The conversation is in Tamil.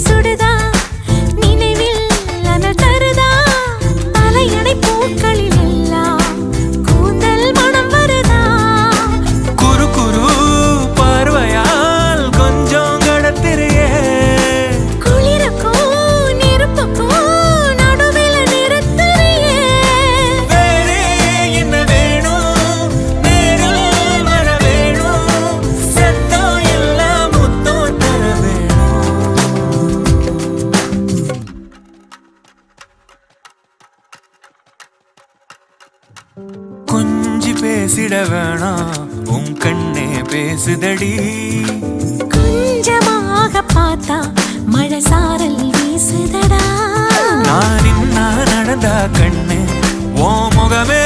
சுடுதா நினைவில் அனல் தருதா தலையணை பூக்களில் எல்லாம் கூந்தல் மனம் வருதா குறு குறு பார்வையால் கொஞ்சம் கடத்திரியே குளிருக்கும் நெருப்புக்கும் நடுவில் நிறுத்துறியே வேறே என்ன வேணும் நேரில் வர வேணும் சத்தம் எல்லாம் முத்தம் தர வேணும் கொஞ்சி பேசிட வேணாம் உன் கண்ணே பேசுதடி கொஞ்சமாக பார்த்தா மழை சாரல் வீசுதடா நான் நடந்தா கண்ணு ஓ முகமே